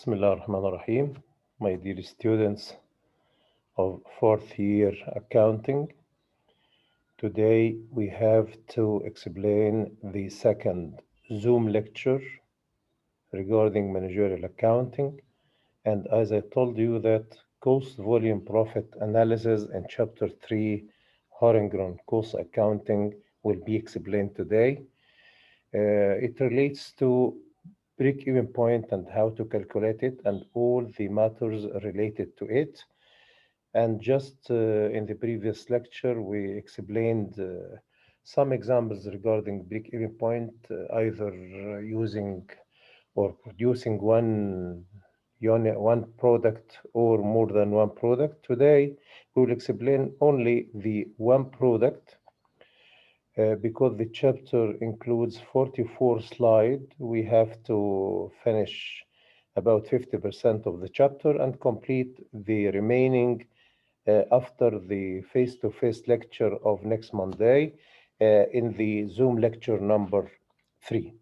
بسم الله الرحمن الرحيم. My dear students of fourth year accounting, today we have to explain the second Zoom lecture regarding managerial accounting. And as I told you that cost volume profit analysis in chapter 3 Horizontal cost accounting will be explained today. It relates to break-even point and how to calculate it and all the matters related to it. And just in the previous lecture, we explained some examples regarding break-even point, either using or producing one unit, one product or more than one product. Today, we will explain only the one product. Because the chapter includes 44 slides, we have to finish about 50% of the chapter and complete the remaining after the face-to-face lecture of next Monday in the Zoom lecture number 3.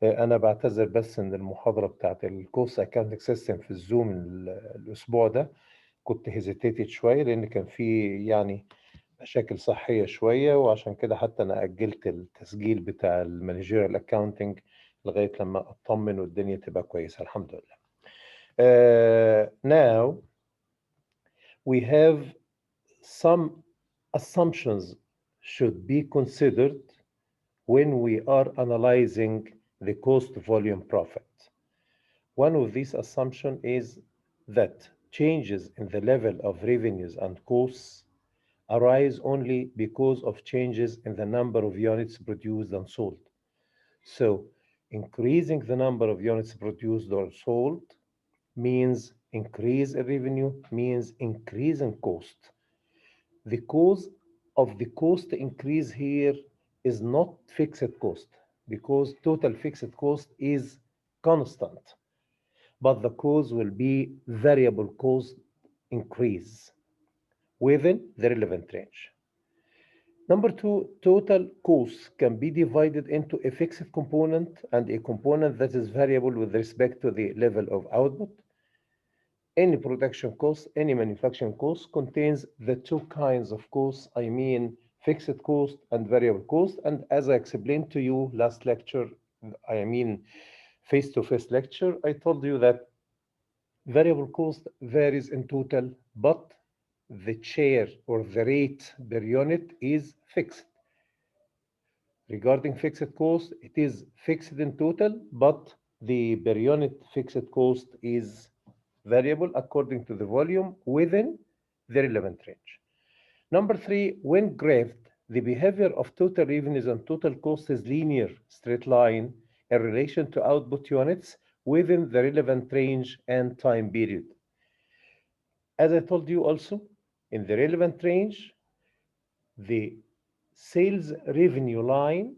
أنا بعتذر بس إن المحاضرة بتاعت الكورس أكاونتنج سيستم في الزوم الأسبوع ده كنت هيزيتيتد شوية لأن كان في يعني مشاكل صحية شوية، وعشان كده حتى أنا أجلت التسجيل بتاع المانجيريال أكاونتنج لغاية لما أطمن والدنيا تبقى كويسة الحمد لله. Now we have some assumptions should be considered when we are analyzing the cost volume profit. One of these assumptions is that changes in the level of revenues and costs arise only because of changes in the number of units produced and sold. So, increasing the number of units produced or sold means increase in revenue, means increase in cost. The cause of the cost increase here is not fixed cost, because total fixed cost is constant, but the cause will be variable cost increase within the relevant range. Number two, total costs can be divided into a fixed component and a component that is variable with respect to the level of output. Any production cost, any manufacturing cost contains the two kinds of costs, I mean fixed cost and variable cost. And as I explained to you last lecture, I mean face-to-face lecture, I told you that variable cost varies in total, but the share or the rate per unit is fixed. Regarding fixed cost, it is fixed in total, but the per unit fixed cost is variable according to the volume within the relevant range. Number three, when graphed, the behavior of total revenues and total cost is linear, straight line in relation to output units within the relevant range and time period. As I told you also, in the relevant range, the sales revenue line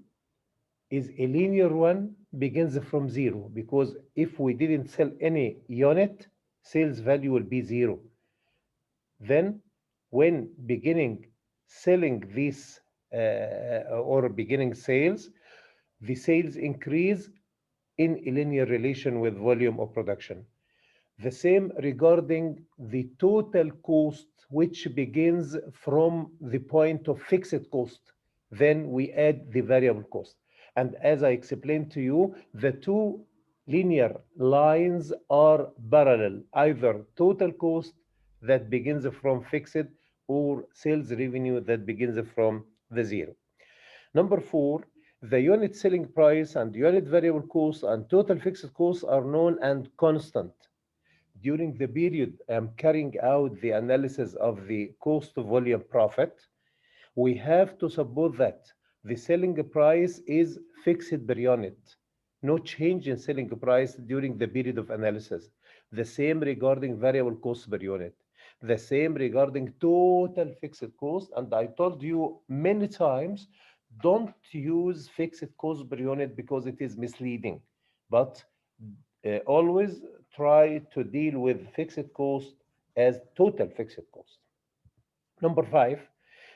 is a linear one, begins from zero, because if we didn't sell any unit, sales value will be zero. Then when beginning selling this or beginning sales, the sales increase in a linear relation with volume of production. The same regarding the total cost, which begins from the point of fixed cost. Then we add the variable cost. And as I explained to you, the two linear lines are parallel, either total cost that begins from fixed or sales revenue that begins from the zero. Number four, the unit selling price and unit variable cost and total fixed costs are known and constant. During the period I'm carrying out the analysis of the cost volume profit, we have to suppose that the selling price is fixed per unit. No change in selling price during the period of analysis. The same regarding variable cost per unit. The same regarding total fixed cost. And I told you many times, don't use fixed cost per unit because it is misleading. But always try to deal with fixed cost as total fixed cost. Number five,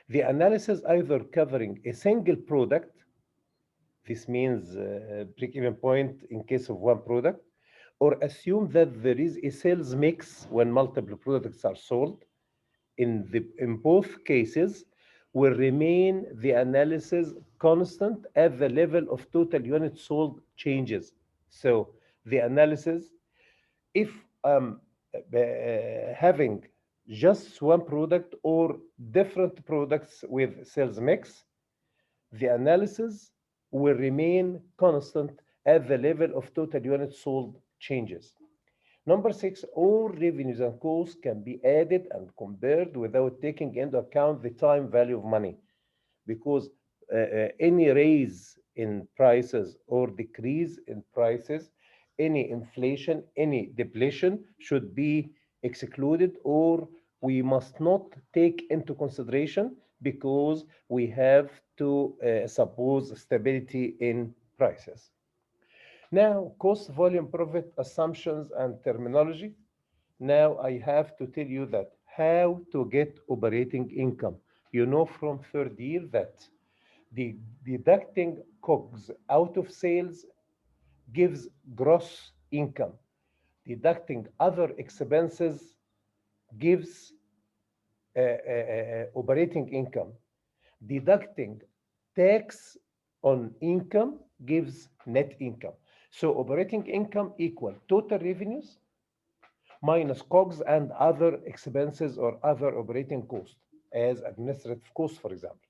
the analysis either covering a single product, this means break-even point in case of one product, or assume that there is a sales mix when multiple products are sold. In both cases, will remain the analysis constant at the level of total units sold changes. So the analysis, if having just one product or different products with sales mix, the analysis will remain constant at the level of total units sold changes. Number 6, all revenues and costs can be added and compared without taking into account the time value of money, because any raise in prices or decrease in prices, any inflation, any depletion should be excluded, or we must not take into consideration, because we have to suppose stability in prices. Now, cost, volume, profit assumptions and terminology. Now I have to tell you that how to get operating income. You know from third year that the deducting COGS out of sales gives gross income. Deducting other expenses gives operating income. Deducting tax on income gives net income. So operating income equal total revenues minus COGS and other expenses or other operating costs, as administrative costs, for example.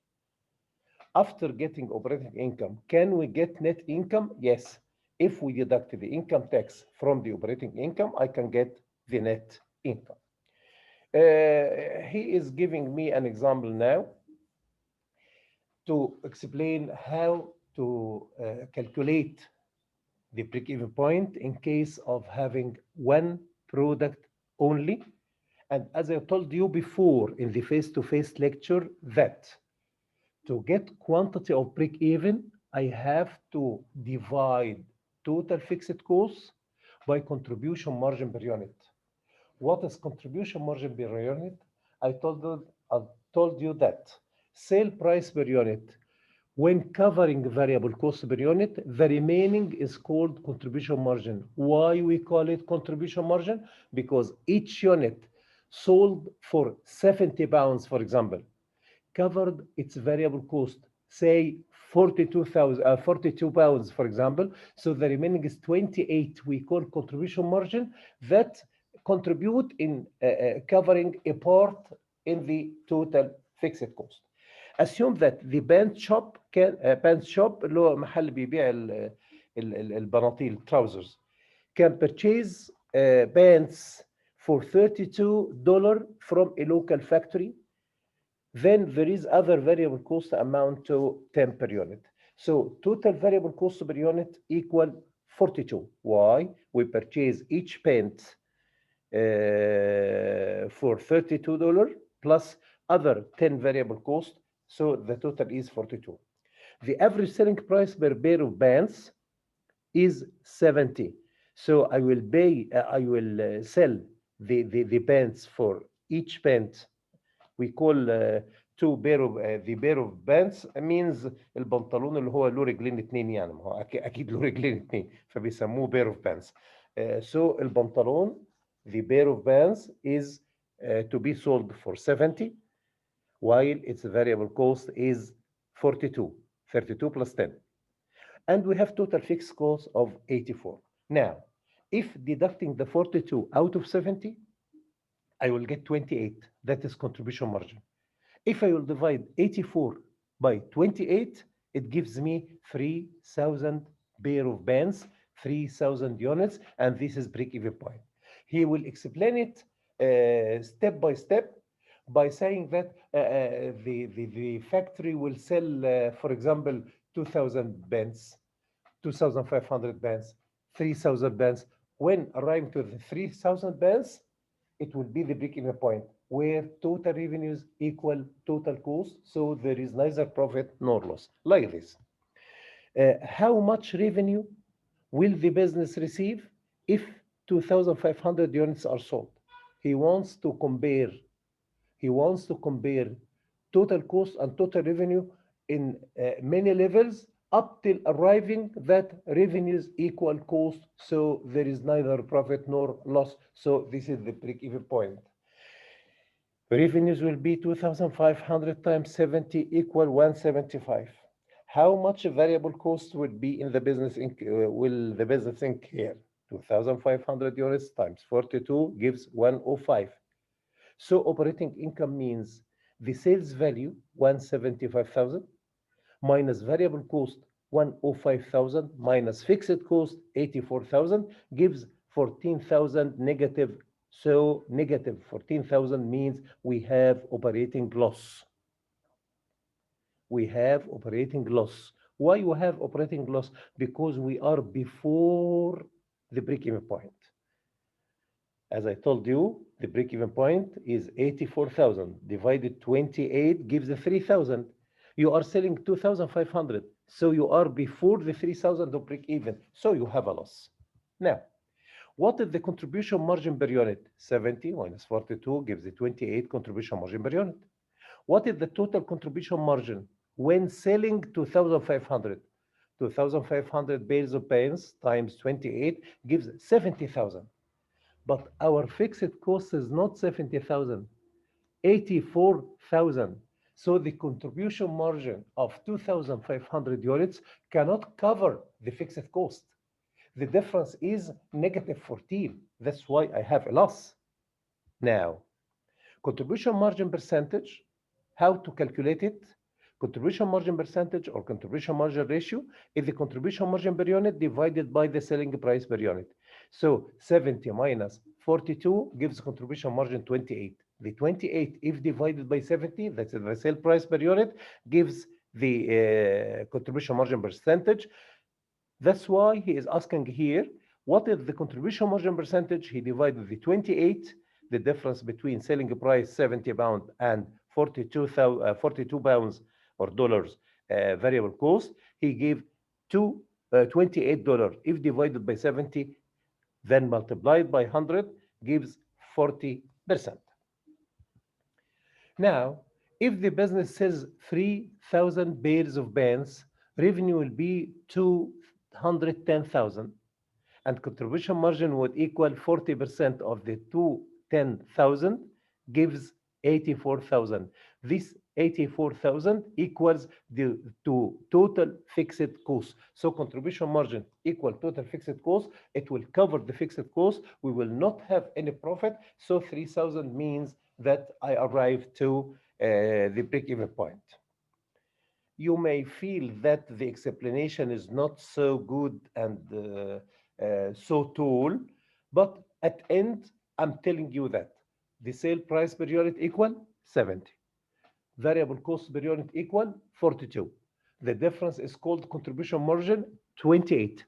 After getting operating income, can we get net income? Yes. If we deduct the income tax from the operating income, I can get the net income. He is giving me an example now to explain how to calculate the break-even point in case of having one product only. And as I told you before in the face-to-face lecture, that to get quantity of break-even, I have to divide total fixed costs by contribution margin per unit. What is contribution margin per unit? I told you that sale price per unit, when covering variable cost per unit, the remaining is called contribution margin. Why we call it contribution margin? Because each unit sold for 70 pounds, for example, covered its variable cost, say 42 pounds, for example. So the remaining is 28, we call contribution margin, that contribute in covering a part in the total fixed cost. Assume that the pant shop can pant shop اللي هو محل بيبيع البناطيل trousers can purchase pants for $32 from a local factory. Then there is other variable cost amount to 10 per unit. So total variable cost per unit equal 42. Why? We purchase each pant for $32 plus other 10 variable cost. So the total is 42. The average selling price per pair of pants is 70. So I will sell the pants for each pant. We call two pair of the pair of pants means البنطلون اللي هو له رجلين اتنين، يعني ما هو اكيد له رجلين اتنين فبيسموه pair of pants. So البنطلون, the pair of pants is to be sold for 70, while its variable cost is 42, 32 plus 10. And we have total fixed cost of 84. Now, if deducting the 42 out of 70, I will get 28. That is contribution margin. If I will divide 84 by 28, it gives me 3,000 pair of pants, 3,000 units, and this is break-even point. He will explain it step by step by saying that the factory will sell, for example, 2,000 pants, 2,500 pants, 3,000 pants. When arriving to the 3,000 pants, it will be the break-even point where total revenues equal total cost, so there is neither profit nor loss, like this. How much revenue will the business receive if 2,500 units are sold? He wants to compare total cost and total revenue in many levels up till arriving that revenues equal cost, so there is neither profit nor loss. So this is the break-even point. Revenues will be 2,500 times 70 equal 175. How much variable cost will be in the business will the business incur? 2,500 units times 42 gives 105. So operating income means the sales value 175,000 minus variable cost 105,000 minus fixed cost 84,000 gives 14,000 negative. So negative 14,000 means we have operating loss. We have operating loss. Why we have operating loss? Because we are before the break-even point. As I told you, the break-even point is 84,000 divided 28 gives 3,000. You are selling 2,500, so you are before the 3,000 of break-even, so you have a loss. Now, what is the contribution margin per unit? 70 minus 42 gives the 28 contribution margin per unit. What is the total contribution margin when selling 2,500? 2,500 bales of pens times 28 gives 70,000. But our fixed cost is not 70,000, 84,000. So the contribution margin of 2,500 units cannot cover the fixed cost. The difference is negative 14. That's why I have a loss. Now, contribution margin percentage, how to calculate it? Contribution margin percentage or contribution margin ratio is the contribution margin per unit divided by the selling price per unit. So 70 minus 42 gives contribution margin 28. The 28, if divided by 70, that's the sale price per unit, gives the contribution margin percentage. That's why he is asking here, what is the contribution margin percentage? He divided the 28, the difference between selling price 70 pounds and 42 pounds or dollars variable cost. He gave $28. If divided by 70, then multiplied by 100 gives 40%. Now, if the business sells 3,000 pairs of pens, revenue will be 210,000 and contribution margin would equal 40% of the 210,000 gives 84,000. This 84,000 equals the total fixed cost. So contribution margin equal total fixed cost. It will cover the fixed cost. We will not have any profit. So 3,000 means that I arrive to the break-even point. You may feel that the explanation is not so good and so tall, but at end, I'm telling you that the sale price per unit equal 70. Variable cost per unit equal 42. The difference is called contribution margin 28.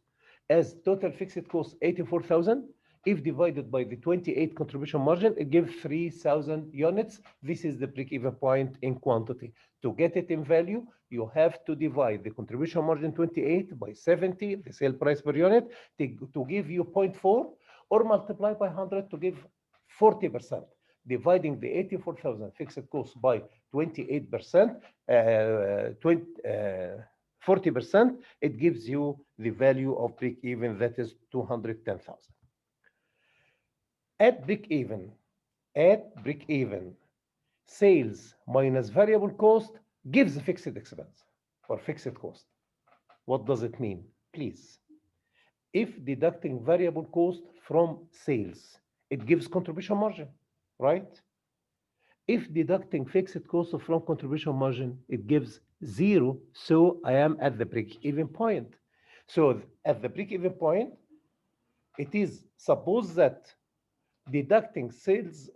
As total fixed cost 84,000, if divided by the 28 contribution margin, it gives 3,000 units. This is the break-even point in quantity. To get it in value, you have to divide the contribution margin 28 by 70, the sale price per unit, to give you 0.4, or multiply by 100 to give 40%. Dividing the 84,000 fixed cost by 28%, 40%, it gives you the value of break-even, that is 210,000. At break-even, sales minus variable cost gives fixed expense or fixed cost. What does it mean? Please, if deducting variable cost from sales, it gives contribution margin, right? If deducting fixed cost from contribution margin, it gives 0, so I am at the break-even point. So at the break-even point, it is suppose that deducting sales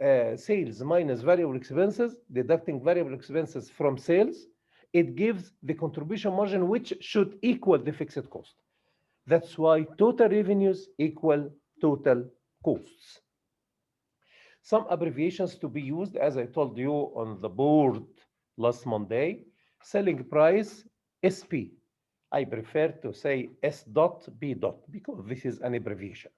minus variable expenses, deducting variable expenses from sales, it gives the contribution margin which should equal the fixed cost. That's why total revenues equal total costs. Some abbreviations to be used, as I told you on the board last Monday. Selling price, SP. I prefer to say S dot B dot because this is an abbreviation.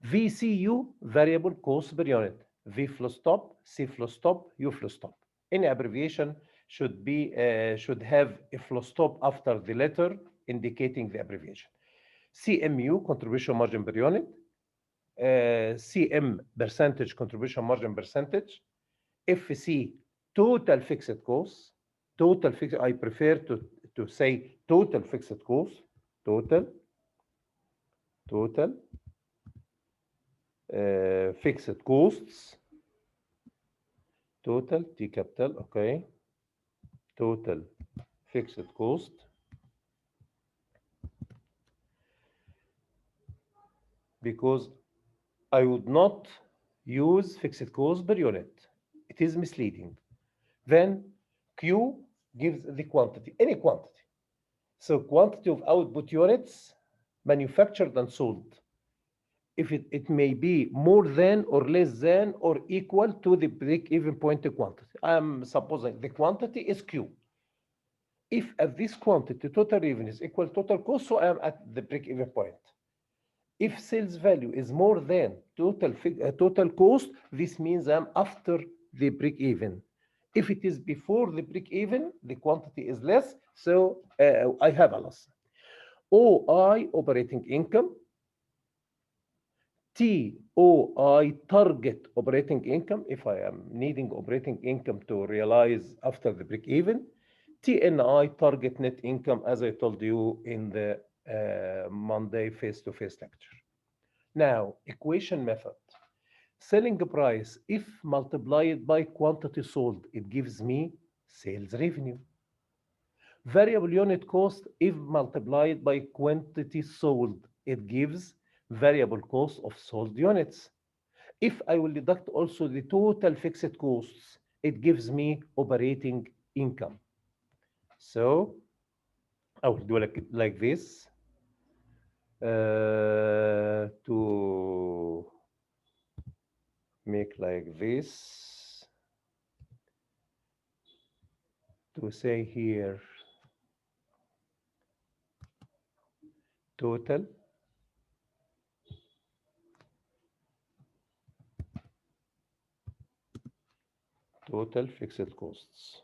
VCU, variable cost per unit. V full stop, C full stop, U full stop. Any abbreviation should have a full stop after the letter indicating the abbreviation. CMU, contribution margin per unit. CM, percentage contribution margin percentage. FC, total fixed costs. Total fixed, I prefer to say total fixed costs. Total fixed costs. Total T capital, okay. Total fixed cost because I would not use fixed cost per unit. It is misleading. Then Q gives the quantity, any quantity. So quantity of output units manufactured and sold. If it may be more than or less than or equal to the break-even point quantity. I'm supposing the quantity is Q. If at this quantity total revenue is equal to total cost, so I am at the break-even point. If sales value is more than total cost, this means I'm after the break-even. If it is before the break-even, the quantity is less, so I have a loss. OI, operating income. TOI, target operating income, if I am needing operating income to realize after the break-even. TNI, target net income, as I told you in the Monday face-to-face lecture. Now, equation method. Selling price, if multiplied by quantity sold, it gives me sales revenue. Variable unit cost, if multiplied by quantity sold, it gives variable cost of sold units. If I will deduct also the total fixed costs, it gives me operating income. So I will do like this to make like this to say here total fixed costs.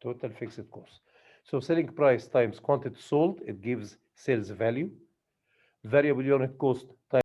Total fixed costs. So selling price times quantity sold, it gives sales value. Variable unit cost times